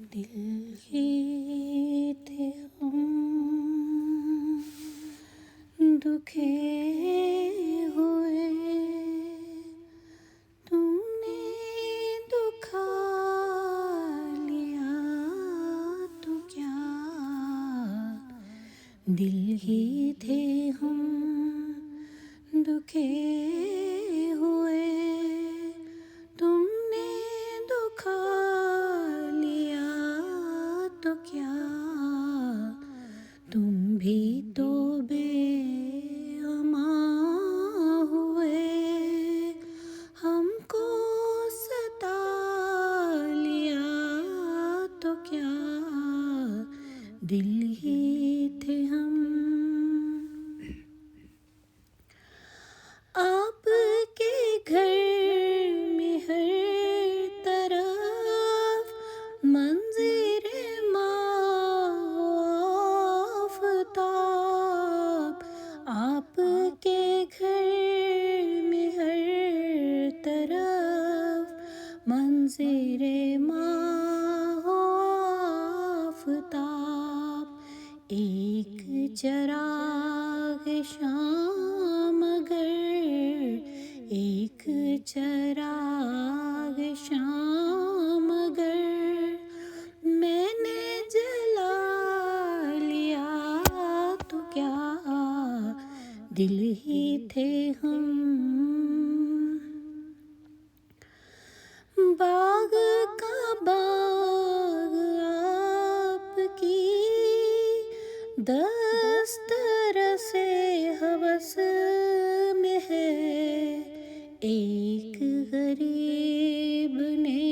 दिल ही थे हम दुखे हुए, तुमने दुखा लिया तो क्या। दिल ही थे हम दुखे हुए, तुमने दुखा लिया तो क्या। तुम भी तो बेअमा हुए, हमको सता लिया तो क्या। दिल ही थे हम। आपके घर में हर तरफ मंज़िरे आफ़ताब, आपके घर में हर तरफ मंज़िरे आफ़ताब। एक चिराग शाम अगर, एक चिराग शाम अगर मैंने जला लिया तो क्या। दिल ही थे हम। बाग का बाग आपकी दस्तरसे हवस में है। एक गरीब ने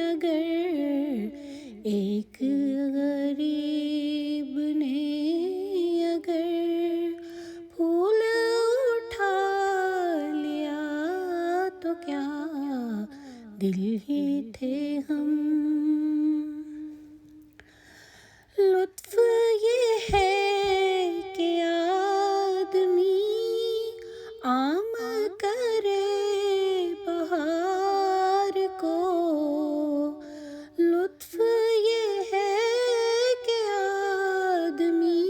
अगर, एक गरीब ने अगर फूल उठा लिया तो क्या। दिल ही थे हम। लुत्फ ये है कि आदमी आम करे बहार को। लुत्फ ये है कि आदमी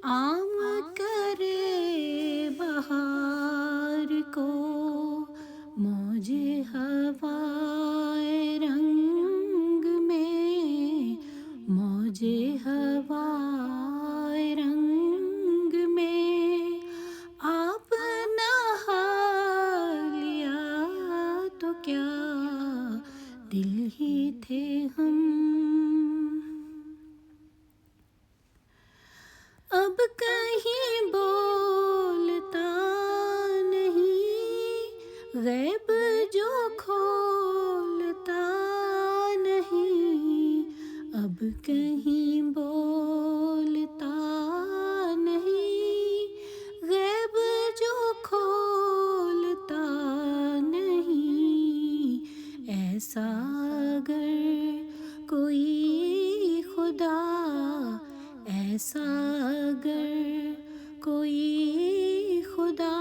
आम करे बहार को। मौजे हवाए रंग में, मौजे हवाए रंग में आप नहा लिया तो क्या। दिल ही थे हम। अब कहीं बोलता नहीं, गैब जो खोलता नहीं। अब कहीं बोलता नहीं, गैब जो खोलता नहीं। ऐसा अगर कोई खुदा, ऐसा अगर कोई खुदा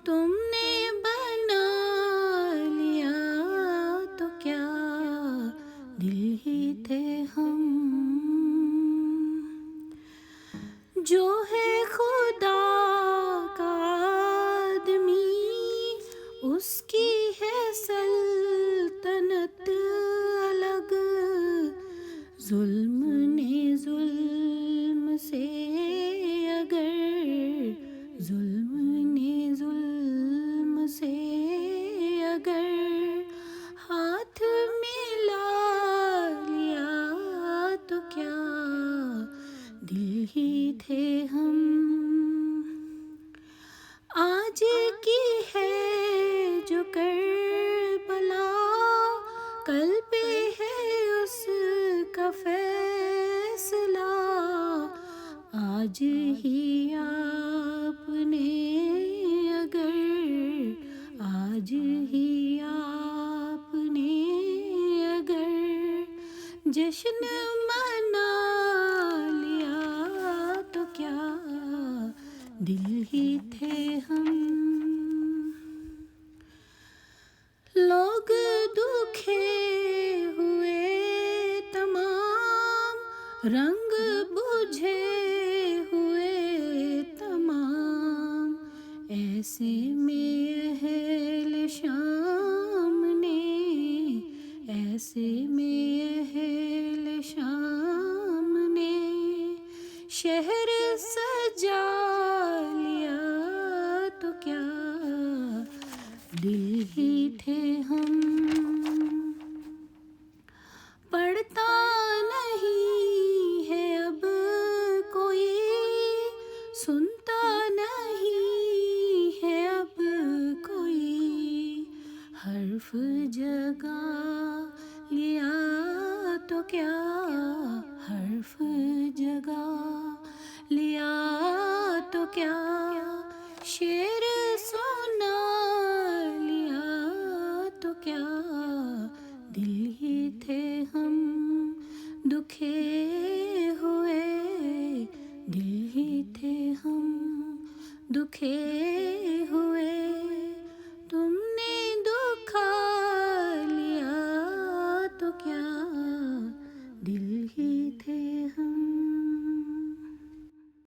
तुमने बना लिया तो क्या। दिल ही थे हम। जो है खुदा का आदमी, उसकी है सल्तनत अलग। जुल्म ने जुल्म से अगर, जुल्म ने जुल्म से अगर हाथ मिला लिया तो क्या। दिल ही थे हम। आज की है जो करबला, कल पे है उसका फैसला। आज ही आपने अगर, आज ही आपने अगर जश्न मना लिया तो क्या। दिल ही थे हम। लोग दुखे हुए रंग बुझे हुए तमाम, ऐसे में अहल शाम ने, ऐसे में अहल शाम ने शहर सजा लिया तो क्या, दिल ही थे हम। पढ़ता नहीं है अब कोई, सुनता नहीं है अब कोई, हर्फ जगा लिया तो क्या, हर्फ जगा लिया तो क्या, शेर सुना लिया तो क्या, दिल ही थे हम दुखे हुए, दिल ही थे हम दुखे